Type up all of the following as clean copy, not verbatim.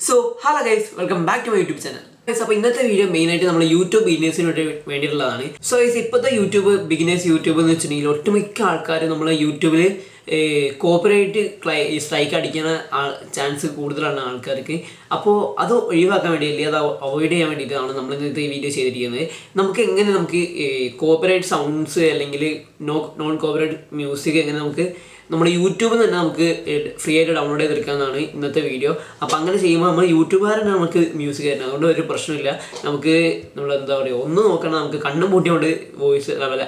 So, hello guys, welcome back to my YouTube channel. അപ്പോൾ ഇന്നത്തെ video മെയിനായിട്ട് നമ്മൾ യൂട്യൂബ് ബിഗിനേഴ്സിന് വേണ്ടിയിട്ടുള്ളതാണ്. സോ ഇപ്പോഴത്തെ യൂട്യൂബ് എന്ന് വെച്ചിട്ടുണ്ടെങ്കിൽ ഒട്ടുമിക്ക ആൾക്കാർ നമ്മൾ യൂട്യൂബിൽ കോപ്പറേറ്റ് സ്ട്രൈക്ക് അടിക്കുന്ന ചാൻസ് കൂടുതലാണ് ആൾക്കാർക്ക്. അപ്പോൾ അത് ഒഴിവാക്കാൻ വേണ്ടിയില്ലേ, അത് അവോയ്ഡ് ചെയ്യാൻ വേണ്ടിയിട്ടാണ് നമ്മൾ ഇന്നത്തെ ഈ വീഡിയോ ചെയ്തിരിക്കുന്നത്. നമുക്ക് കോപ്പറേറ്റ് സൗണ്ട്സ് അല്ലെങ്കിൽ നോൺ കോപ്പറേറ്റ് മ്യൂസിക് എങ്ങനെ നമ്മുടെ യൂട്യൂബിൽ തന്നെ നമുക്ക് ഫ്രീ ആയിട്ട് ഡൗൺലോഡ് ചെയ്തെടുക്കാമെന്നാണ് ഇന്നത്തെ വീഡിയോ. അപ്പോൾ അങ്ങനെ ചെയ്യുമ്പോൾ നമ്മൾ യൂട്യൂബുകാരനെ നമുക്ക് മ്യൂസിക് തരുന്നത്, അതുകൊണ്ട് ഒരു പ്രശ്നമില്ല. നമ്മൾ എന്താ പറയുക, ഒന്ന് നോക്കണം, നമുക്ക് കണ്ണും പൂട്ടിയോണ്ട് വോയിസ് ലെവൽ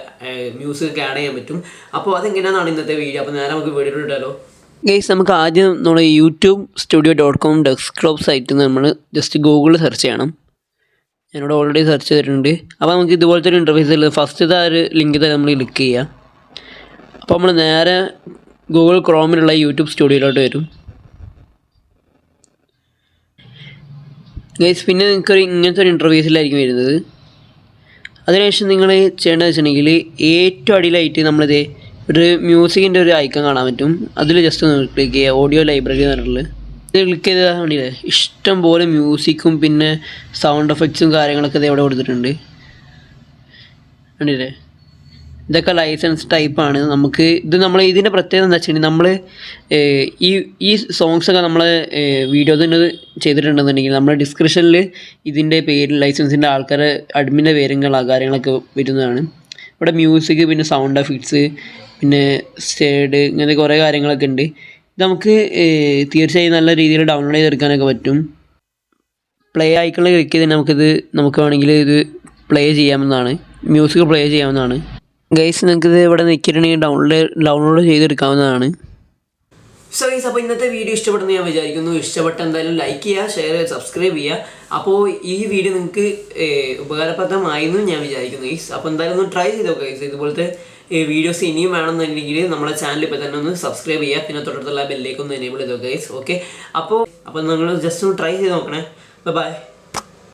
മ്യൂസിക് ആഡ് ചെയ്യാൻ പറ്റും. അപ്പോൾ അതെങ്ങനെയാണെന്നാണ് ഇന്നത്തെ വീഡിയോ. അപ്പോൾ നേരെ നമുക്ക് വീഡിയോ ഇട്ടാലോ. ഗൈസ്, നമുക്ക് ആദ്യം നമ്മുടെ youtube.studio.com ഡെസ്ക്ടോപ്പ് സൈറ്റിൽ നിന്ന് നമ്മൾ ജസ്റ്റ് ഗൂഗിളിൽ സെർച്ച് ചെയ്യണം. ഞാനിവിടെ ഓൾറെഡി സെർച്ച് ചെയ്തിട്ടുണ്ട്. അപ്പോൾ നമുക്ക് ഇതുപോലത്തെ ഒരു ഇൻ്റർഫേസിൽ ഫസ്റ്റത്തെ ആ ഒരു ലിങ്കിൽ തന്നെ നമ്മൾ ക്ലിക്ക് ചെയ്യുക. അപ്പോൾ നമ്മൾ നേരെ ഗൂഗിൾ ക്രോമിലുള്ള യൂട്യൂബ് സ്റ്റുഡിയോയിലോട്ട് വരും. ഗൈസ്, പിന്നെ നിങ്ങൾക്കൊരു ഇങ്ങനത്തെ ഒരു ഇൻ്റർഫേസിലായിരിക്കും വരുന്നത്. അതിനുശേഷം നിങ്ങൾ ചെയ്യേണ്ടത് വെച്ചിട്ടുണ്ടെങ്കിൽ ഏറ്റവും അടിയിലായിട്ട് നമ്മളിത് ഒരു മ്യൂസിക്കിൻ്റെ ഒരു ഐക്കൺ കാണാൻ പറ്റും. അതിൽ ജസ്റ്റ് ഒന്ന് ക്ലിക്ക് ചെയ്യുക, ഓഡിയോ ലൈബ്രറി എന്ന് പറഞ്ഞിട്ടുള്ളത്. ഇത് ക്ലിക്ക് ചെയ്താൽ വേണ്ടിയില്ലേ, ഇഷ്ടം പോലെ മ്യൂസിക്കും പിന്നെ സൗണ്ട് എഫക്ട്സും കാര്യങ്ങളൊക്കെ ഇത് ഇവിടെ കൊടുത്തിട്ടുണ്ട്. വേണ്ടിയില്ലേ, ഇതൊക്കെ ലൈസൻസ് ടൈപ്പാണ്. നമുക്ക് നമ്മൾ ഇതിൻ്റെ പ്രത്യേകത എന്താ വെച്ചിട്ടുണ്ടെങ്കിൽ നമ്മൾ ഈ സോങ്സൊക്കെ നമ്മൾ വീഡിയോ തന്നെ ചെയ്തിട്ടുണ്ടെന്നുണ്ടെങ്കിൽ നമ്മുടെ ഡിസ്ക്രിപ്ഷനിൽ ഇതിൻ്റെ പേര് ലൈസൻസിൻ്റെ ആൾക്കാരെ അഡ്മിൻ്റെ പേരും കാര്യങ്ങളൊക്കെ വരുന്നതാണ്. ഇവിടെ മ്യൂസിക് പിന്നെ സൗണ്ട് എഫക്ട്സ് പിന്നെ സ്റ്റേഡ് ഇങ്ങനത്തെ കുറേ കാര്യങ്ങളൊക്കെ ഉണ്ട്. ഇത് നമുക്ക് തീർച്ചയായും നല്ല രീതിയിൽ ഡൗൺലോഡ് ചെയ്തെടുക്കാനൊക്കെ പറ്റും. പ്ലേ ഐക്കണിൽ ക്ലിക്ക് ചെയ്ത് നമുക്ക് വേണമെങ്കിൽ ഇത് പ്ലേ ചെയ്യാവുന്നതാണ്, മ്യൂസിക് പ്ലേ ചെയ്യാവുന്നതാണ്. ഗൈസ്, നിങ്ങൾക്കിത് ഇവിടെ നിൽക്കിയിട്ടുണ്ടെങ്കിൽ ഡൗൺലോഡ് ചെയ്തെടുക്കാവുന്നതാണ്. സോ ഗൈസ്, അപ്പോൾ ഇന്നത്തെ വീഡിയോ ഇഷ്ടപ്പെടുന്ന ഞാൻ വിചാരിക്കുന്നു. ഇഷ്ടപ്പെട്ട എന്തായാലും ലൈക്ക് ചെയ്യുക, ഷെയർ ചെയ്യുക, സബ്സ്ക്രൈബ് ചെയ്യുക. അപ്പോൾ ഈ വീഡിയോ നിങ്ങൾക്ക് ഉപകാരപ്രദമായെന്ന് ഞാൻ വിചാരിക്കുന്നു ഗൈസ്. അപ്പോൾ എന്തായാലും ഒന്ന് ട്രൈ ചെയ്തോ ഗൈസ്. ഇതുപോലത്തെ വീഡിയോസ് ഇനിയും വേണമെന്നുണ്ടെങ്കിൽ നമ്മുടെ ചാനൽ ഇപ്പോൾ തന്നെ ഒന്ന് സബ്സ്ക്രൈബ് ചെയ്യുക, പിന്നെ തൊട്ടടുത്തുള്ള ബെല്ലേക്ക് ഒന്ന് എനേബിൾ ചെയ്തോ ഗൈസ്. ഓക്കെ, അപ്പോൾ നിങ്ങൾ ജസ്റ്റ് ഒന്ന് ട്രൈ ചെയ്ത് നോക്കണേ. ബൈ.